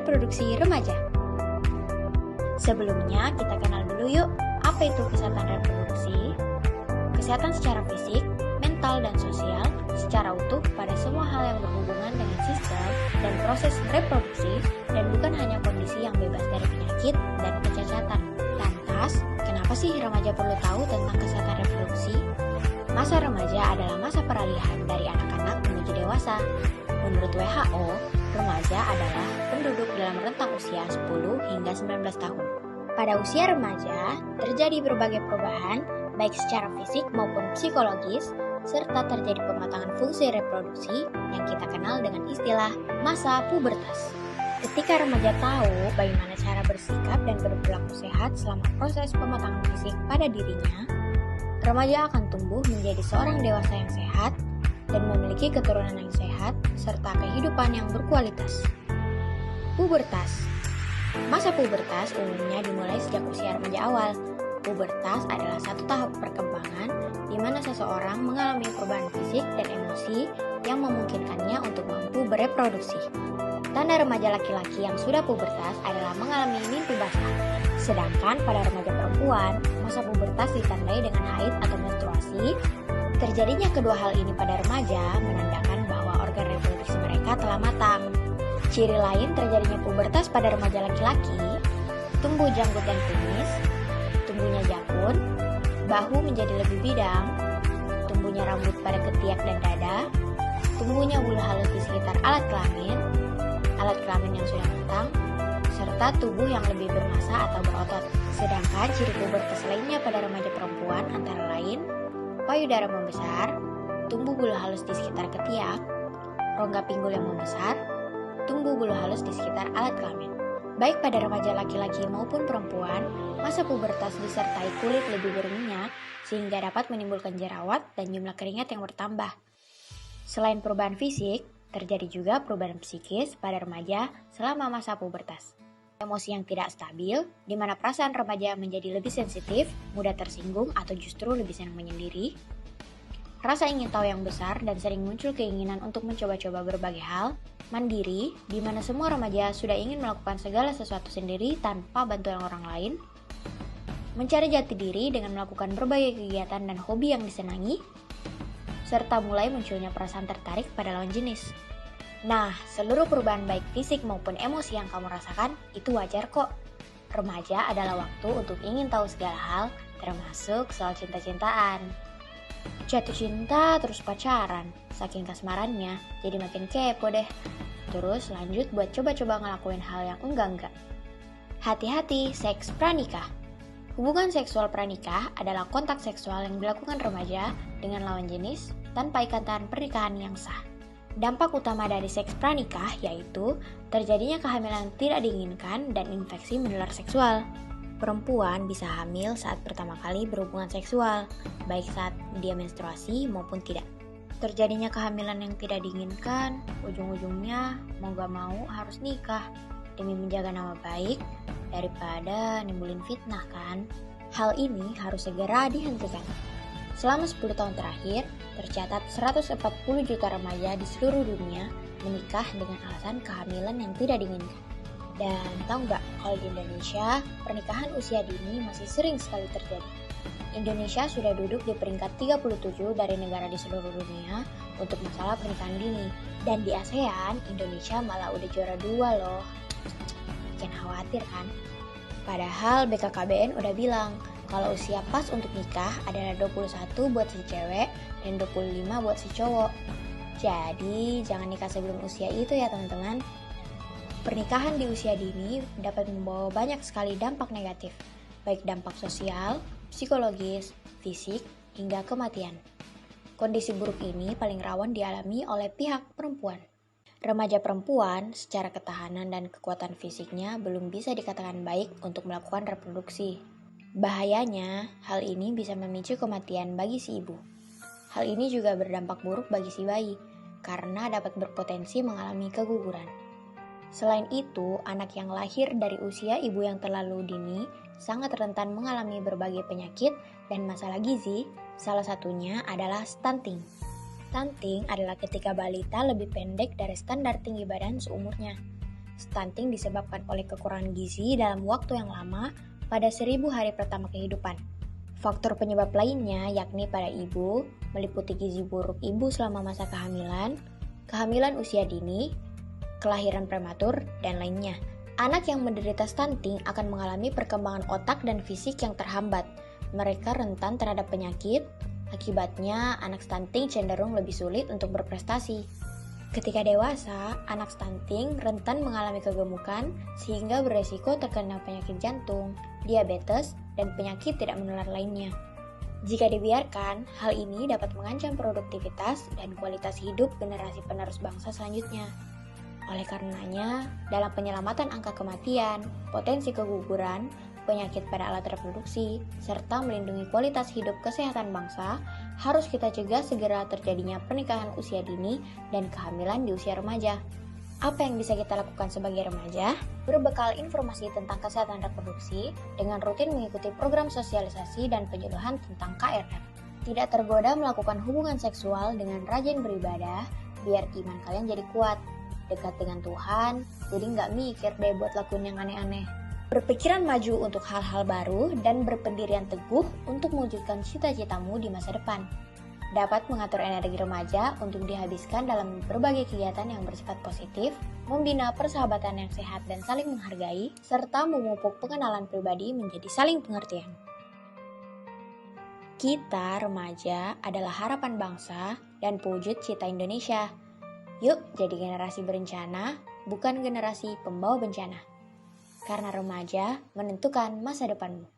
reproduksi remaja. Sebelumnya, kita kenal dulu yuk, apa itu kesehatan reproduksi? Kesehatan secara fisik, mental, dan sosial secara utuh pada semua hal yang berhubungan dengan sistem dan proses reproduksi, dan bukan hanya kondisi yang bebas dari penyakit dan kecacatan. Lantas, kenapa sih remaja perlu tahu tentang kesehatan reproduksi? Masa remaja adalah masa peralihan dari anak-anak menuju dewasa. Menurut WHO, remaja adalah penduduk dalam rentang usia 10 hingga 19 tahun. Pada usia remaja, terjadi berbagai perubahan, baik secara fisik maupun psikologis, serta terjadi pematangan fungsi reproduksi yang kita kenal dengan istilah masa pubertas. Ketika remaja tahu bagaimana cara bersikap dan berperilaku sehat selama proses pematangan fisik pada dirinya, remaja akan tumbuh menjadi seorang dewasa yang sehat dan memiliki keturunan yang sehat serta kehidupan yang berkualitas. Pubertas. Masa pubertas umumnya dimulai sejak usia remaja awal. Pubertas adalah satu tahap perkembangan di mana seseorang mengalami perubahan fisik dan emosi yang memungkinkannya untuk mampu bereproduksi. Tanda remaja laki-laki yang sudah pubertas adalah mengalami mimpi basah. Sedangkan pada remaja perempuan, masa pubertas ditandai dengan haid atau menstruasi. Terjadinya kedua hal ini pada remaja menandakan bahwa organ reproduksi mereka telah matang. Ciri lain terjadinya pubertas pada remaja laki-laki, tumbuh janggut dan kumis, tumbuhnya jakun, bahu menjadi lebih bidang, tumbuhnya rambut pada ketiak dan dada, tumbuhnya bulu halus di sekitar alat kelamin yang sudah matang, serta tubuh yang lebih bermassa atau berotot. Sedangkan ciri pubertas lainnya pada remaja perempuan antara lain payudara membesar, tumbuh bulu halus di sekitar ketiak, rongga pinggul yang membesar, tumbuh bulu halus di sekitar alat kelamin. Baik pada remaja laki-laki maupun perempuan, masa pubertas disertai kulit lebih berminyak sehingga dapat menimbulkan jerawat dan jumlah keringat yang bertambah. Selain perubahan fisik, terjadi juga perubahan psikis pada remaja selama masa pubertas. Emosi yang tidak stabil, di mana perasaan remaja menjadi lebih sensitif, mudah tersinggung atau justru lebih senang menyendiri. Rasa ingin tahu yang besar dan sering muncul keinginan untuk mencoba-coba berbagai hal. Mandiri, di mana semua remaja sudah ingin melakukan segala sesuatu sendiri tanpa bantuan orang lain. Mencari jati diri dengan melakukan berbagai kegiatan dan hobi yang disenangi. Serta mulai munculnya perasaan tertarik pada lawan jenis. Nah, seluruh perubahan baik fisik maupun emosi yang kamu rasakan itu wajar kok. Remaja adalah waktu untuk ingin tahu segala hal, termasuk soal cinta-cintaan. Jatuh cinta terus pacaran, saking kasmarannya jadi makin kepo deh. Terus lanjut buat coba-coba ngelakuin hal yang enggak-enggak. Hati-hati, seks pranikah. Hubungan seksual pranikah adalah kontak seksual yang dilakukan remaja dengan lawan jenis tanpa ikatan pernikahan yang sah. Dampak utama dari seks pranikah yaitu terjadinya kehamilan tidak diinginkan dan infeksi menular seksual. Perempuan bisa hamil saat pertama kali berhubungan seksual, baik saat dia menstruasi maupun tidak. Terjadinya kehamilan yang tidak diinginkan, ujung-ujungnya mau gak mau harus nikah demi menjaga nama baik daripada nimbulin fitnah kan. Hal ini harus segera dihentikan. Selama 10 tahun terakhir, tercatat 140 juta remaja di seluruh dunia menikah dengan alasan kehamilan yang tidak diinginkan. Dan tahu nggak, kalau di Indonesia, pernikahan usia dini masih sering sekali terjadi. Indonesia sudah duduk di peringkat 37 dari negara di seluruh dunia untuk masalah pernikahan dini. Dan di ASEAN, Indonesia malah udah juara 2 loh. Bikin khawatir kan? Padahal BKKBN udah bilang, kalau usia pas untuk nikah adalah 21 buat si cewek dan 25 buat si cowok. Jadi, jangan nikah sebelum usia itu ya teman-teman. Pernikahan di usia dini dapat membawa banyak sekali dampak negatif, baik dampak sosial, psikologis, fisik, hingga kematian. Kondisi buruk ini paling rawan dialami oleh pihak perempuan. Remaja perempuan secara ketahanan dan kekuatan fisiknya belum bisa dikatakan baik untuk melakukan reproduksi. Bahayanya, hal ini bisa memicu kematian bagi si ibu. Hal ini juga berdampak buruk bagi si bayi, karena dapat berpotensi mengalami keguguran. Selain itu, anak yang lahir dari usia ibu yang terlalu dini sangat rentan mengalami berbagai penyakit dan masalah gizi, salah satunya adalah stunting. Stunting adalah ketika balita lebih pendek dari standar tinggi badan seumurnya. stunting disebabkan oleh kekurangan gizi dalam waktu yang lama pada 1000 hari pertama kehidupan. Faktor penyebab lainnya yakni pada ibu, meliputi gizi buruk ibu selama masa kehamilan, kehamilan usia dini, kelahiran prematur, dan lainnya. Anak yang menderita stunting akan mengalami perkembangan otak dan fisik yang terhambat. Mereka rentan terhadap penyakit, akibatnya anak stunting cenderung lebih sulit untuk berprestasi. Ketika dewasa, anak stunting rentan mengalami kegemukan sehingga beresiko terkena penyakit jantung, diabetes, dan penyakit tidak menular lainnya. Jika dibiarkan, hal ini dapat mengancam produktivitas dan kualitas hidup generasi penerus bangsa selanjutnya. Oleh karenanya, dalam penyelamatan angka kematian, potensi keguguran, penyakit pada alat reproduksi, serta melindungi kualitas hidup kesehatan bangsa, harus kita cegah segera terjadinya pernikahan usia dini dan kehamilan di usia remaja. Apa yang bisa kita lakukan sebagai remaja? Berbekal informasi tentang kesehatan reproduksi dengan rutin mengikuti program sosialisasi dan penyuluhan tentang KRR. Tidak tergoda melakukan hubungan seksual dengan rajin beribadah, biar iman kalian jadi kuat. Dekat dengan Tuhan, jadi nggak mikir deh buat lakuin yang aneh-aneh. Berpikiran maju untuk hal-hal baru dan berpendirian teguh untuk mewujudkan cita-citamu di masa depan. Dapat mengatur energi remaja untuk dihabiskan dalam berbagai kegiatan yang bersifat positif, membina persahabatan yang sehat dan saling menghargai, serta memupuk pengenalan pribadi menjadi saling pengertian. Kita, remaja, adalah harapan bangsa dan pewujud cita Indonesia. Yuk jadi generasi berencana, bukan generasi pembawa bencana. Karena remaja menentukan masa depanmu.